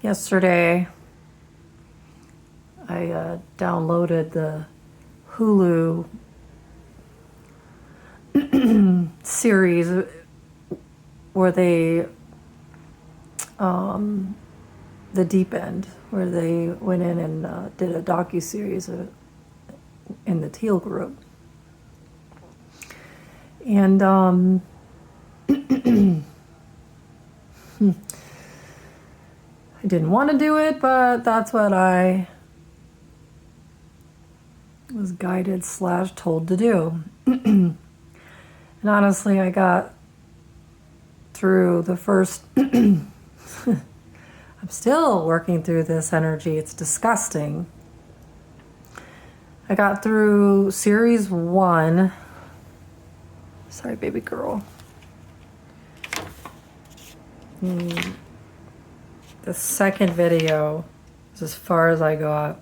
Yesterday, I downloaded the Hulu series where they, the Deep End, where they went in and did a docu-series in the Teal group. And I didn't want to do it, but that's what I was guided / told to do. And honestly, I got through the first... I'm still working through this energy. It's disgusting. I got through series 1. Sorry, baby girl. The second video is as far as I got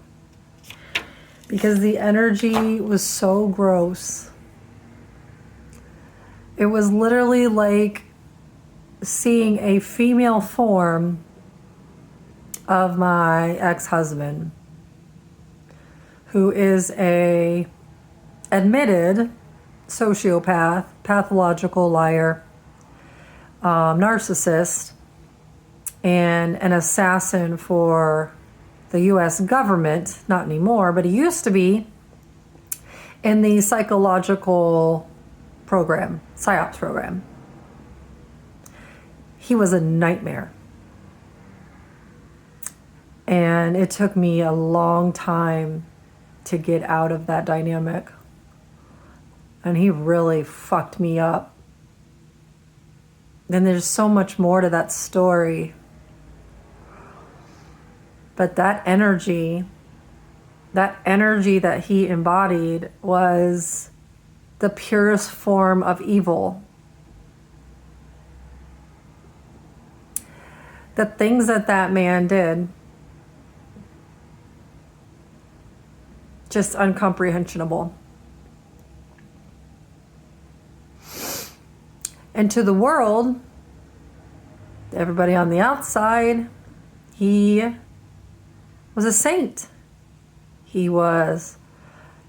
because the energy was so gross. It was literally like seeing a female form of my ex-husband, who is a admitted sociopath, pathological liar, narcissist, and an assassin for the U.S. government. Not anymore, but he used to be in the psychological program, PSYOPs program. He was a nightmare. And it took me a long time to get out of that dynamic. And he really fucked me up. Then there's so much more to that story. But that energy that he embodied was the purest form of evil. The things that man did, just incomprehensible. And to the world, everybody on the outside, he was a saint. He was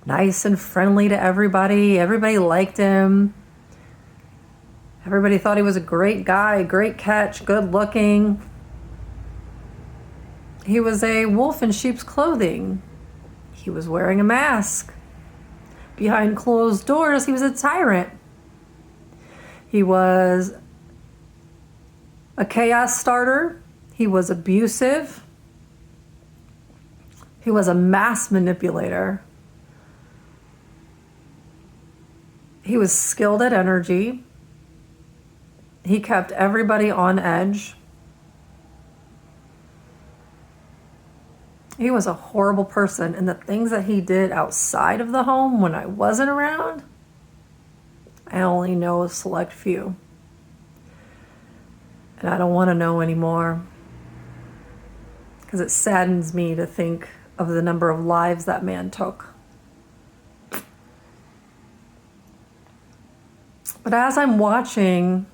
nice and friendly to everybody. Everybody liked him. Everybody thought he was a great guy, great catch, good looking. He was a wolf in sheep's clothing. He was wearing a mask. Behind closed doors, he was a tyrant. He was a chaos starter. He was abusive. He was a mass manipulator. He was skilled at energy. He kept everybody on edge. He was a horrible person, and the things that he did outside of the home when I wasn't around, I only know a select few. And I don't want to know anymore, because it saddens me to think of the number of lives that man took. But as I'm watching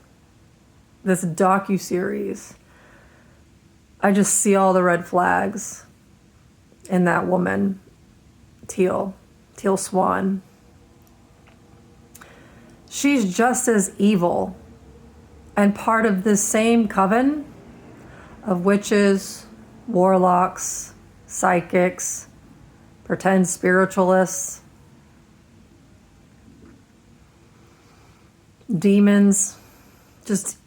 this docu-series, I just see all the red flags in that woman, Teal Swan. She's just as evil and part of this same coven of witches, warlocks, psychics, pretend spiritualists, demons, just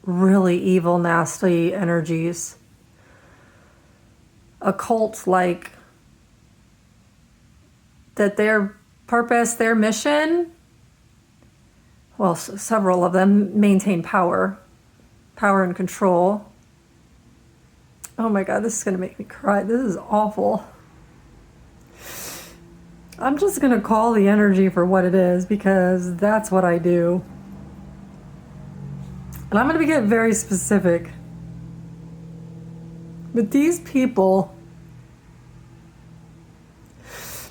really evil, nasty energies. A cult like that, their purpose, their mission, well, several of them maintain power and control. Oh my God, this is going to make me cry. This is awful. I'm just going to call the energy for what it is, because that's what I do. And I'm going to get very specific. But these people,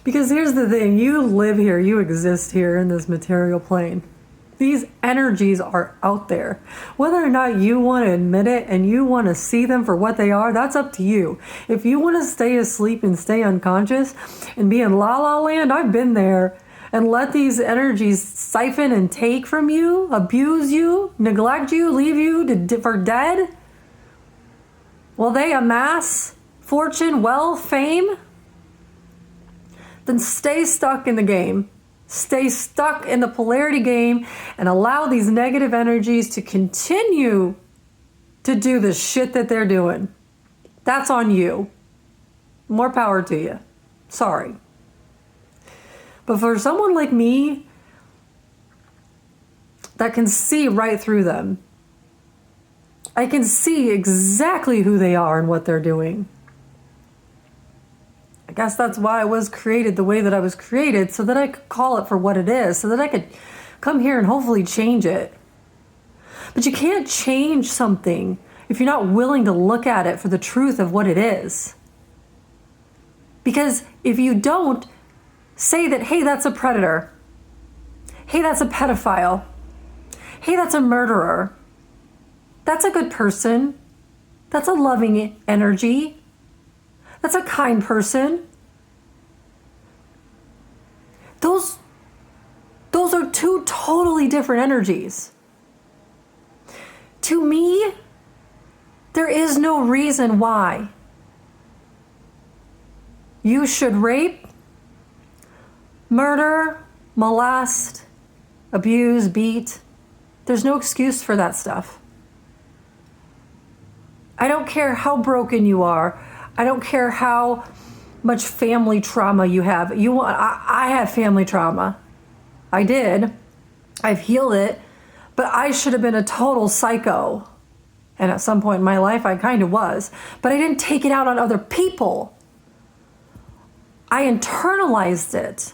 because here's the thing, you live here, you exist here in this material plane. These energies are out there. Whether or not you want to admit it and you want to see them for what they are, that's up to you. If you want to stay asleep and stay unconscious and be in la la land, I've been there, and let these energies siphon and take from you, abuse you, neglect you, leave you for dead. Will they amass fortune, wealth, fame? Then stay stuck in the game. Stay stuck in the polarity game and allow these negative energies to continue to do the shit that they're doing. That's on you. More power to you. Sorry. But for someone like me that can see right through them, I can see exactly who they are and what they're doing. I guess that's why I was created the way that I was created, so that I could call it for what it is, so that I could come here and hopefully change it. But you can't change something if you're not willing to look at it for the truth of what it is. Because if you don't say that, hey, that's a predator. Hey, that's a pedophile. Hey, that's a murderer. That's a good person. That's a loving energy. That's a kind person. Those are two totally different energies. To me, there is no reason why you should rape, murder, molest, abuse, beat. There's no excuse for that stuff. I don't care how broken you are. I don't care how much family trauma you have. I have family trauma. I did. I've healed it. But I should have been a total psycho. And at some point in my life, I kind of was. But I didn't take it out on other people. I internalized it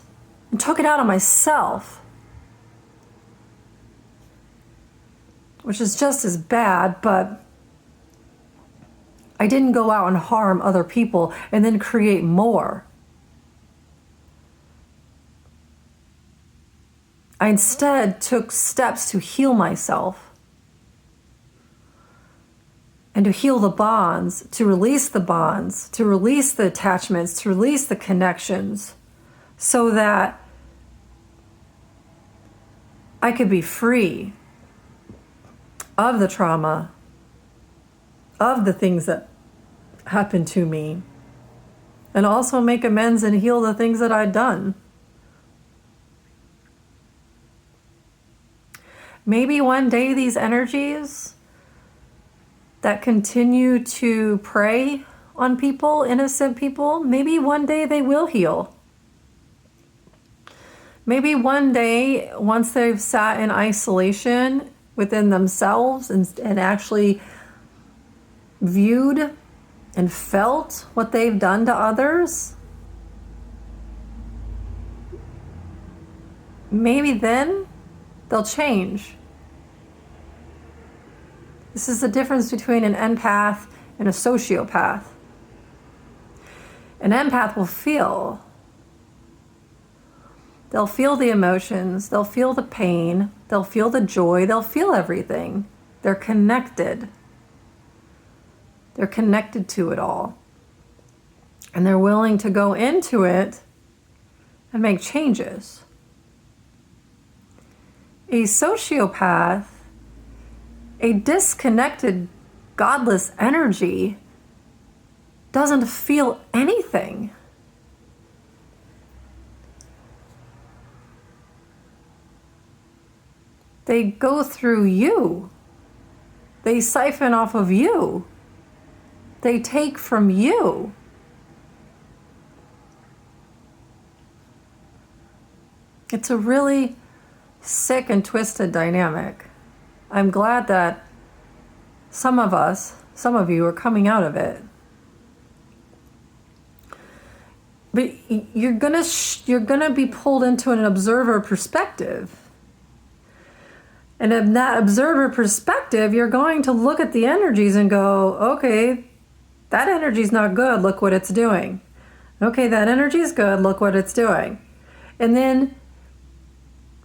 and took it out on myself. Which is just as bad, but I didn't go out and harm other people and then create more. I instead took steps to heal myself and to heal the bonds, to release the bonds, to release the attachments, to release the connections, so that I could be free of the trauma, of the things that happened to me, and also make amends and heal the things that I'd done. Maybe one day these energies that continue to prey on people, innocent people, maybe one day they will heal. Maybe one day, once they've sat in isolation within themselves and actually viewed and felt what they've done to others, maybe then they'll change. This is the difference between an empath and a sociopath. An empath will feel. They'll feel the emotions, they'll feel the pain, they'll feel the joy, they'll feel everything. They're connected. They're connected to it all. And they're willing to go into it and make changes. A sociopath, a disconnected, godless energy, doesn't feel anything. They go through you. They siphon off of you. They take from you. It's a really sick and twisted dynamic. I'm glad that some of you are coming out of it. But you're gonna be pulled into an observer perspective. And in that observer perspective, you're going to look at the energies and go, okay, that energy's not good, look what it's doing. Okay, that energy's good, look what it's doing. And then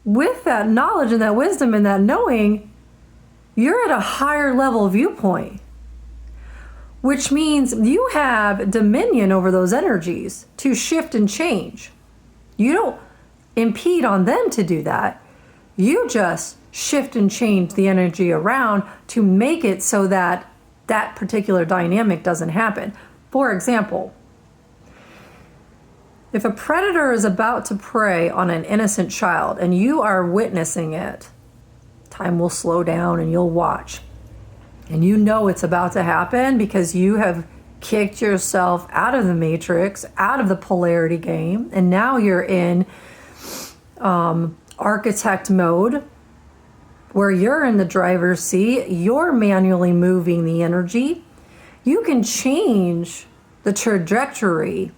with that knowledge and that wisdom and that knowing, you're at a higher level viewpoint, which means you have dominion over those energies to shift and change. You don't impede on them to do that. You just shift and change the energy around to make it so that that particular dynamic doesn't happen. For example, if a predator is about to prey on an innocent child and you are witnessing it, time will slow down and you'll watch. And you know it's about to happen because you have kicked yourself out of the matrix, out of the polarity game, and now you're in architect mode where you're in the driver's seat, you're manually moving the energy. You can change the trajectory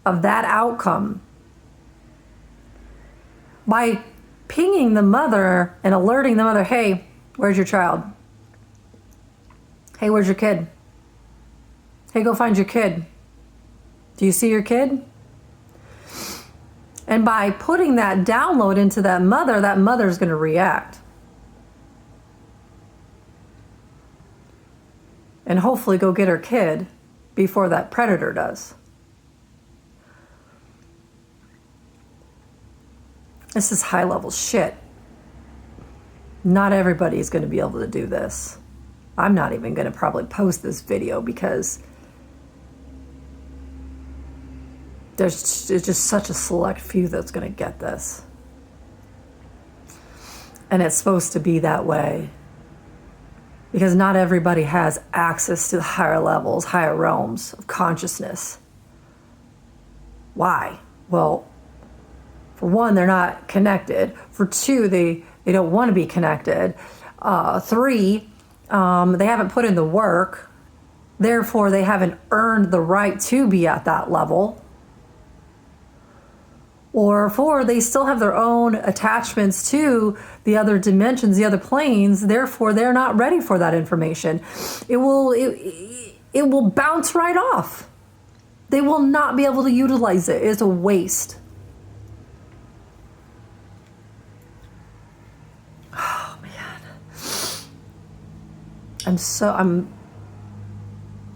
of that outcome by pinging the mother and alerting the mother, hey, where's your child? Hey, where's your kid? Hey, go find your kid. Do you see your kid? And by putting that download into that mother's going to react. And hopefully go get her kid before that predator does. This is high level shit. Not everybody is going to be able to do this. I'm not even going to probably post this video because there's just such a select few that's going to get this. And it's supposed to be that way. Because not everybody has access to the higher levels, higher realms of consciousness. Why? Well, for one, they're not connected. For two, they don't want to be connected. Three, they haven't put in the work. Therefore, they haven't earned the right to be at that level. Or four, they still have their own attachments to the other dimensions, the other planes. Therefore, they're not ready for that information. It will bounce right off. They will not be able to utilize it. It's a waste. Oh man,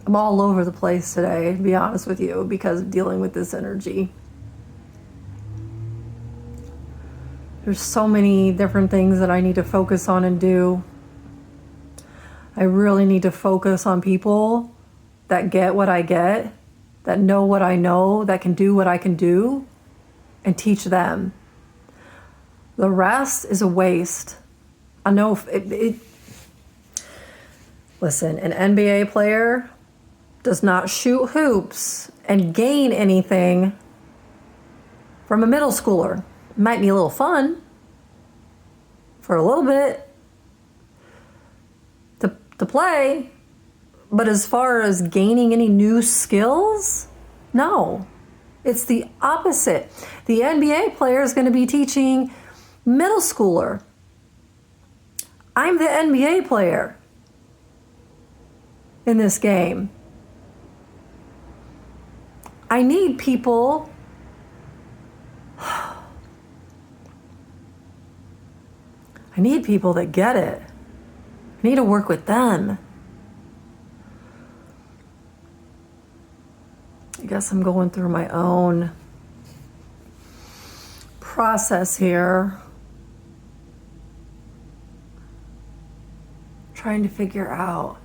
I'm all over the place today, to be honest with you, because of dealing with this energy. There's so many different things that I need to focus on and do. I really need to focus on people that get what I get, that know what I know, that can do what I can do, and teach them. The rest is a waste. I know listen, an NBA player does not shoot hoops and gain anything from a middle schooler. It might be a little fun for a little bit to play, but as far as gaining any new skills, no. It's the opposite. The NBA player is going to be teaching middle schooler. I'm the NBA player in this game. I need people that get it. I need to work with them. I guess I'm going through my own process here. Trying to figure out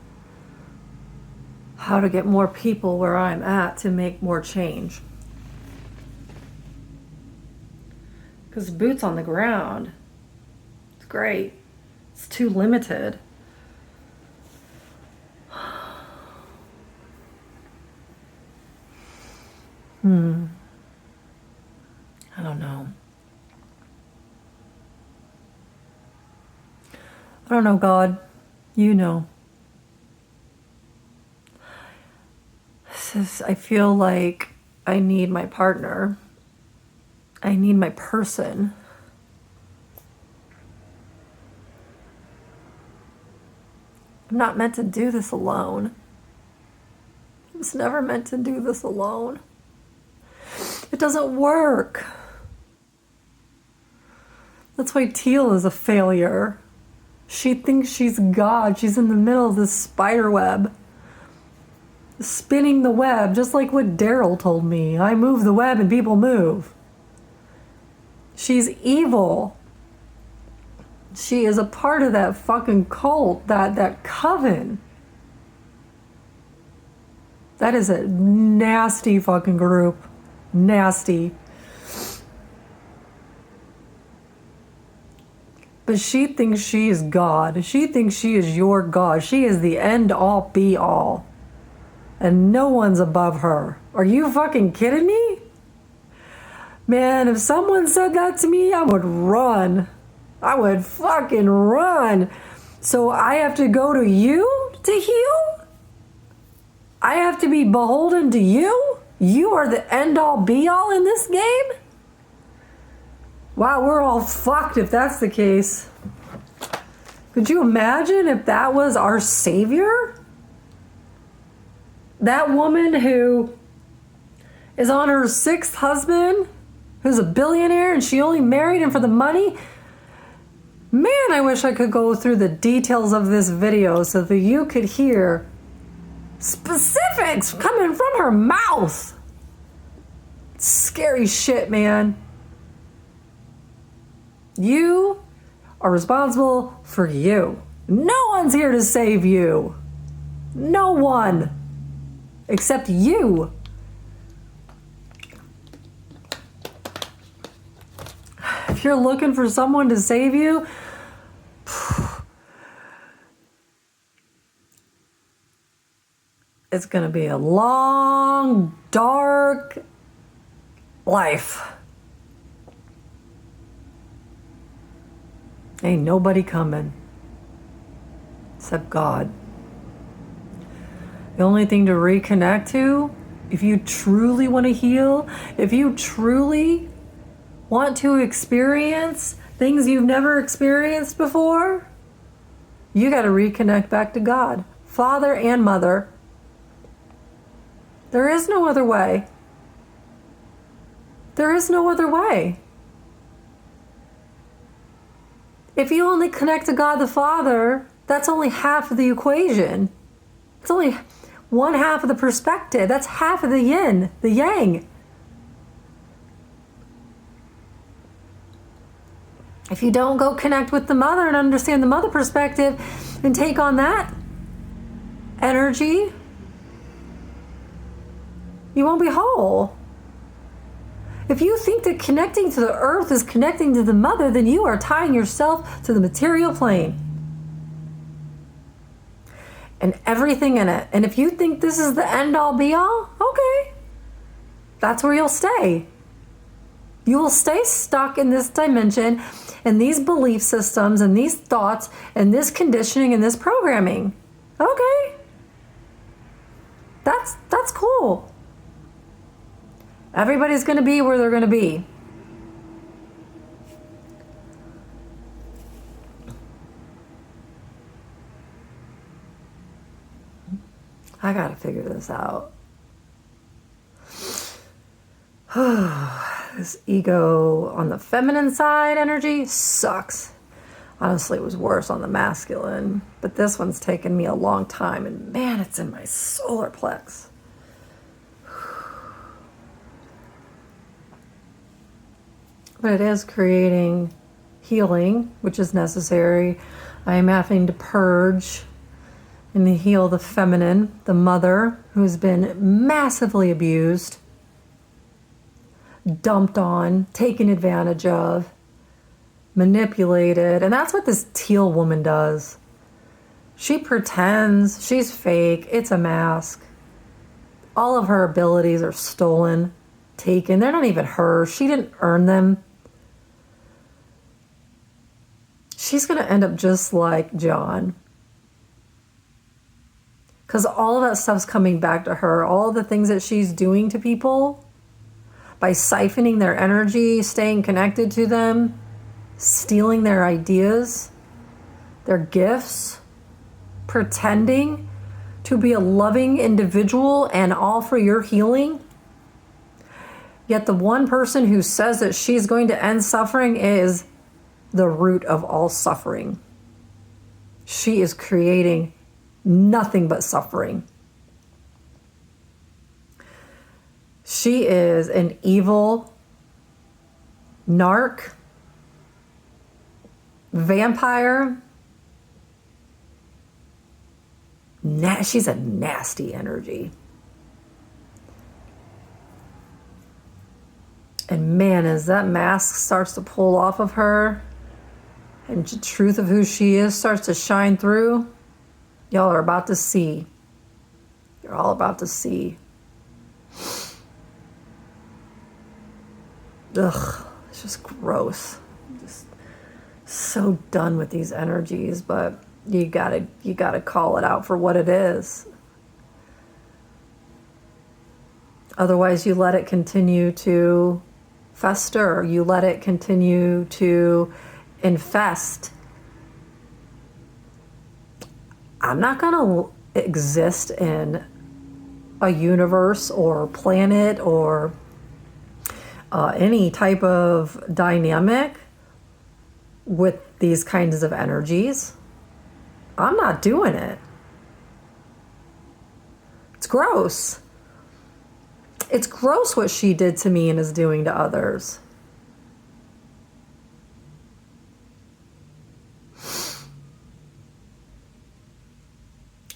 how to get more people where I'm at to make more change. Because boots on the ground, it's great. It's too limited. I don't know. I don't know, God. You know. I feel like I need my partner. I need my person. I'm not meant to do this alone. I was never meant to do this alone. It doesn't work. That's why Teal is a failure. She thinks she's God. She's in the middle of this spider web, spinning the web, just like what Daryl told me. I move the web and people move. She's evil. She is a part of that fucking cult, that coven. That is a nasty fucking group. Nasty. But she thinks she is God. She thinks she is your God. She is the end all be all. And no one's above her. Are you fucking kidding me? Man, if someone said that to me, I would run. I would fucking run. So I have to go to you to heal? I have to be beholden to you? You are the end all be all in this game? Wow, we're all fucked if that's the case. Could you imagine if that was our savior? That woman who is on her 6th husband, who's a billionaire, and she only married him for the money. Man, I wish I could go through the details of this video so that you could hear specifics coming from her mouth. Scary shit, man. You are responsible for you. No one's here to save you. No one. Except you. If you're looking for someone to save you, it's going to be a long, dark life. Ain't nobody coming except God. The only thing to reconnect to, if you truly want to heal, if you truly want to experience things you've never experienced before, you got to reconnect back to God, Father and Mother. There is no other way. There is no other way. If you only connect to God the Father, that's only half of the equation. It's only one half of the perspective. That's half of the yin, the yang. If you don't go connect with the mother and understand the mother perspective and take on that energy, you won't be whole. If you think that connecting to the earth is connecting to the mother, then you are tying yourself to the material plane and everything in it. And if you think this is the end all be all, okay, that's where you'll stay. You will stay stuck in this dimension and these belief systems and these thoughts and this conditioning and this programming. Okay. That's cool. Everybody's going to be where they're going to be. I got to figure this out. This ego on the feminine side energy sucks. Honestly, it was worse on the masculine, but this one's taken me a long time, and man, it's in my solar plex. But it is creating healing, which is necessary. I am having to purge and heal the feminine, the mother, who's been massively abused, dumped on, taken advantage of, manipulated. And that's what this teal woman does. She pretends, she's fake, it's a mask. All of her abilities are stolen, taken. They're not even hers. She didn't earn them. She's going to end up just like John. Because all of that stuff's coming back to her. All the things that she's doing to people by siphoning their energy, staying connected to them, stealing their ideas, their gifts, pretending to be a loving individual and all for your healing. Yet the one person who says that she's going to end suffering is the root of all suffering. She is creating nothing but suffering. She is an evil narc, vampire. She's a nasty energy. And man, as that mask starts to pull off of her and the truth of who she is starts to shine through, y'all are about to see. You're all about to see. Ugh, it's just gross. I'm just so done with these energies, but you gotta call it out for what it is. Otherwise, you let it continue to fester. You let it continue to infest. I'm not gonna exist in a universe or planet or any type of dynamic with these kinds of energies. I'm not doing it. It's gross. It's gross what she did to me and is doing to others.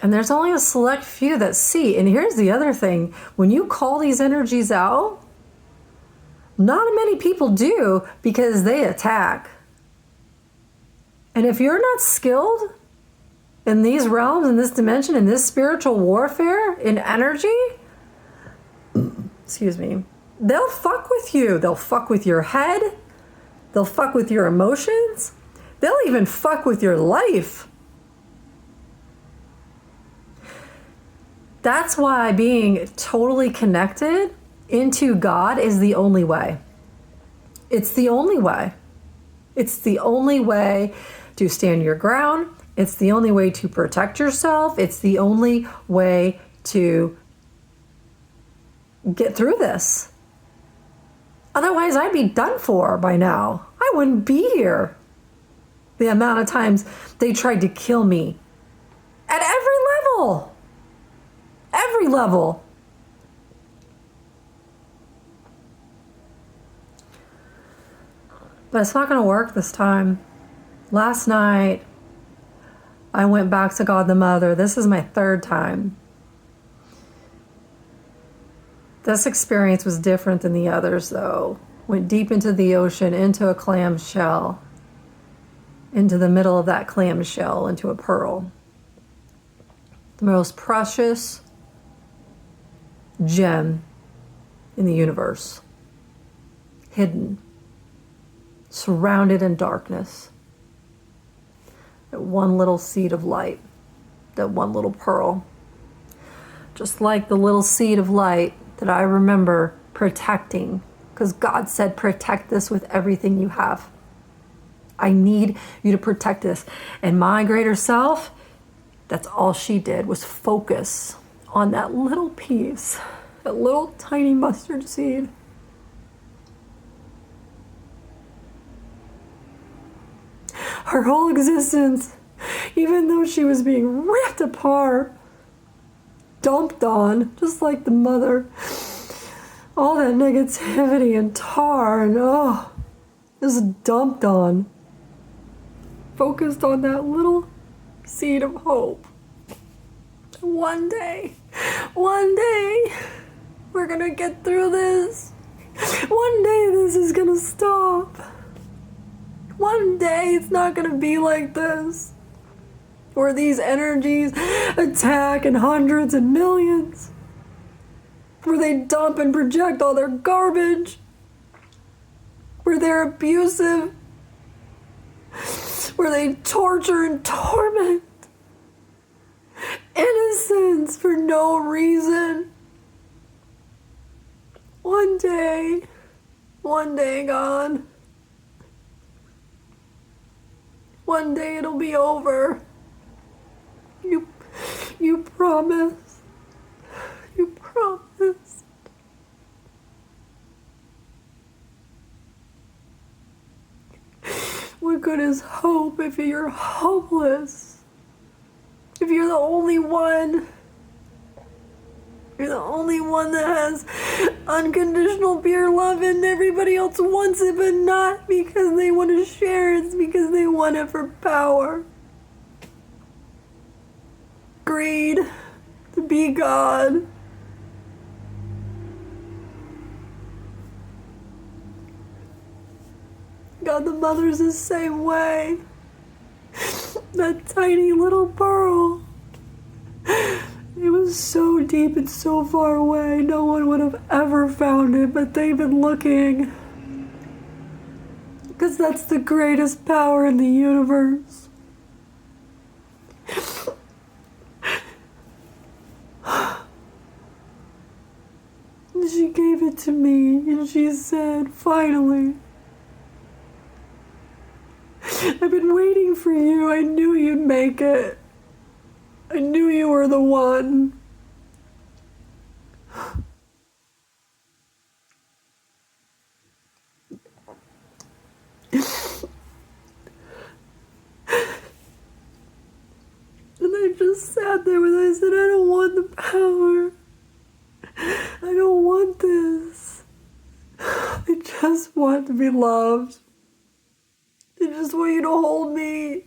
And there's only a select few that see. And here's the other thing. When you call these energies out, not many people do because they attack. And if you're not skilled in these realms, in this dimension, in this spiritual warfare, in energy, excuse me, they'll fuck with you. They'll fuck with your head. They'll fuck with your emotions. They'll even fuck with your life. That's why being totally connected into God is the only way. It's the only way. It's the only way to stand your ground. It's the only way to protect yourself. It's the only way to get through this. Otherwise, I'd be done for by now. I wouldn't be here. The amount of times they tried to kill me at every level. Every level. But it's not going to work this time. Last night, I went back to God the Mother. This is my third time. This experience was different than the others, though. Went deep into the ocean, into a clam shell, into the middle of that clam shell, into a pearl. The most precious gem in the universe. Hidden. Surrounded in darkness. That one little seed of light. That one little pearl. Just like the little seed of light that I remember protecting, because God said, protect this with everything you have. I need you to protect this. And my greater self, that's all she did was focus on that little piece, that little tiny mustard seed. Her whole existence, even though she was being ripped apart, dumped on, just like the mother. All that negativity and tar and just dumped on. Focused on that little seed of hope. One day, we're gonna get through this. One day this is gonna stop. One day it's not gonna be like this. Where these energies attack in hundreds and millions. Where they dump and project all their garbage. Where they're abusive. Where they torture and torment innocents for no reason. One day, God. One day it'll be over. You promise. You promised. We're gonna good is hope if you're hopeless. If you're the only one. You're the only one that has unconditional pure love and everybody else wants it, but not because they want to share it. It's because they want it for power. Greed. To be God. God the Mother's the same way. That tiny little pearl. It was so deep and so far away, no one would have ever found it, but they've been looking. Because that's the greatest power in the universe. And she gave it to me, and she said, finally. I've been waiting for you. I knew you'd make it. I knew you were the one. And I just sat there with it. I said, I don't want the power. I don't want this. I just want to be loved. I just want you to hold me.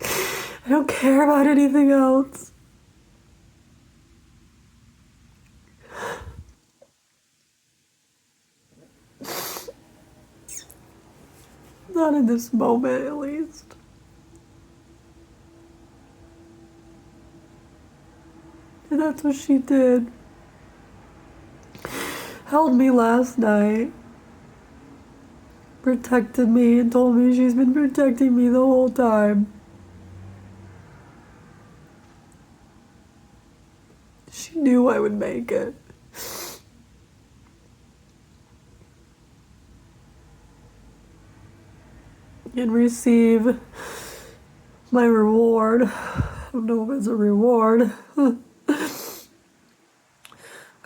I don't care about anything else. Not in this moment, at least. And that's what she did. Held me last night. Protected me and told me she's been protecting me the whole time. She knew I would make it. And receive my reward. I don't know if it's a reward. Because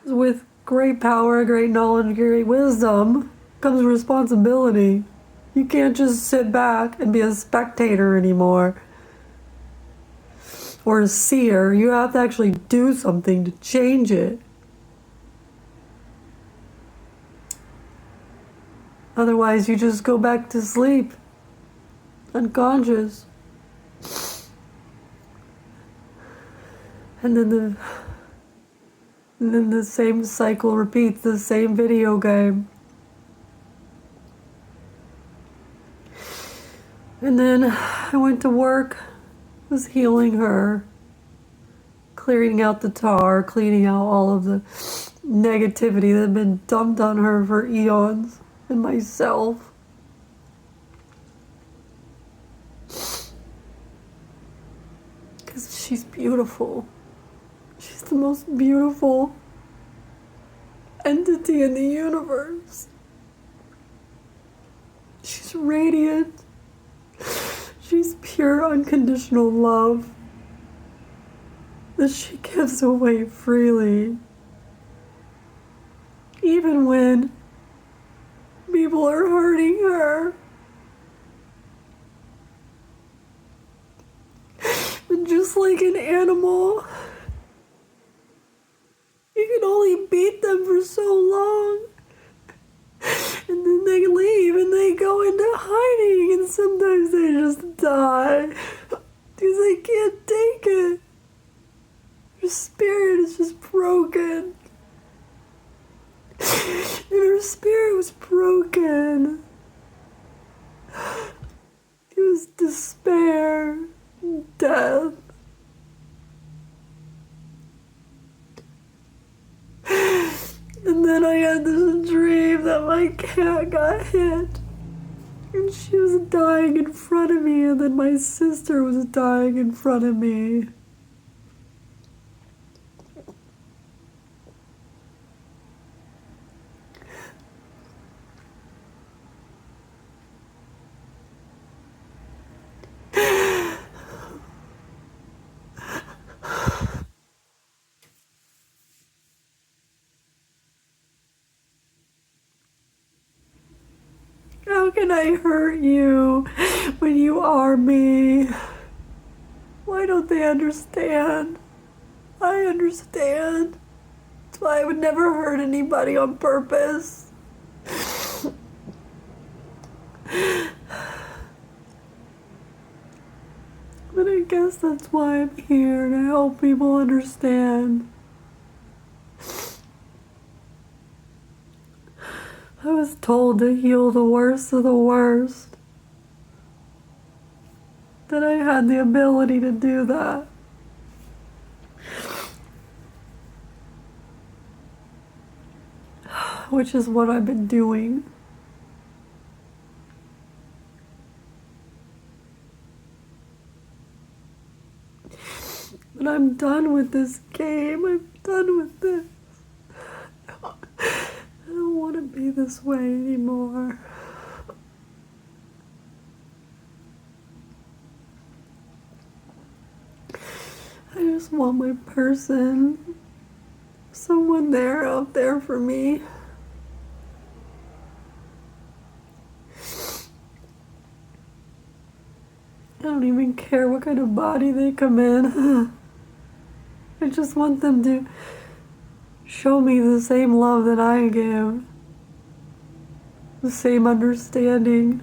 with great power, great knowledge, great wisdom comes responsibility. You can't just sit back and be a spectator anymore. Or a seer. You have to actually do something to change it. Otherwise, you just go back to sleep. Unconscious. And then the same cycle repeats, the same video game. And then I went to work, was healing her, clearing out the tar, cleaning out all of the negativity that had been dumped on her for eons, and myself. Because she's beautiful. She's the most beautiful entity in the universe. She's radiant. She's pure, unconditional love that she gives away freely. Even when people are hurting her. And just like an animal, you can only beat them for so long. And then they leave and they go into hiding, and sometimes they just die because they can't take it. Their spirit is just broken. And her spirit was broken. It was despair, death. And then I had this dream that my cat got hit. And she was dying in front of me, and then my sister was dying in front of me. can I hurt you when you are me? Why don't they understand? I understand. That's why I would never hurt anybody on purpose. But I guess that's why I'm here, to help people understand. I was told to heal the worst of the worst. That I had the ability to do that. Which is what I've been doing. But I'm done with this game. I'm done with this. I don't want to be this way anymore. I just want my person. Someone there, out there for me. I don't even care what kind of body they come in. I just want them to show me the same love that I give. The same understanding.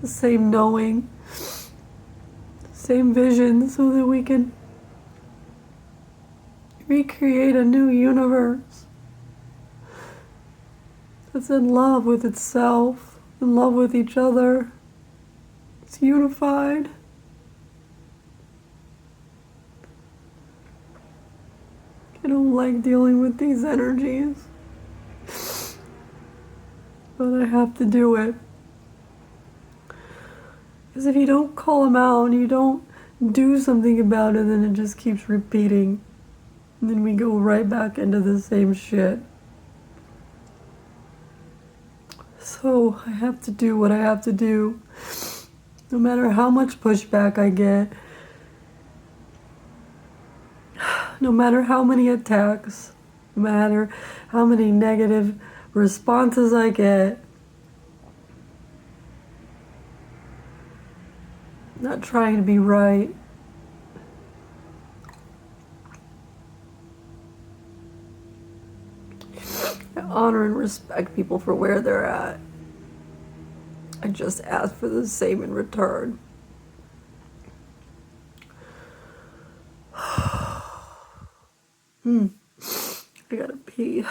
The same knowing. The same vision, so that we can recreate a new universe that's in love with itself, in love with each other. It's unified. I don't like dealing with these energies, but I have to do it. Because if you don't call them out and you don't do something about it, then it just keeps repeating. And then we go right back into the same shit. So I have to do what I have to do. No matter how much pushback I get. No matter how many attacks. No matter how many negative responses I get. Not trying to be right. I honor and respect people for where they're at. I just ask for the same in return. I gotta pee.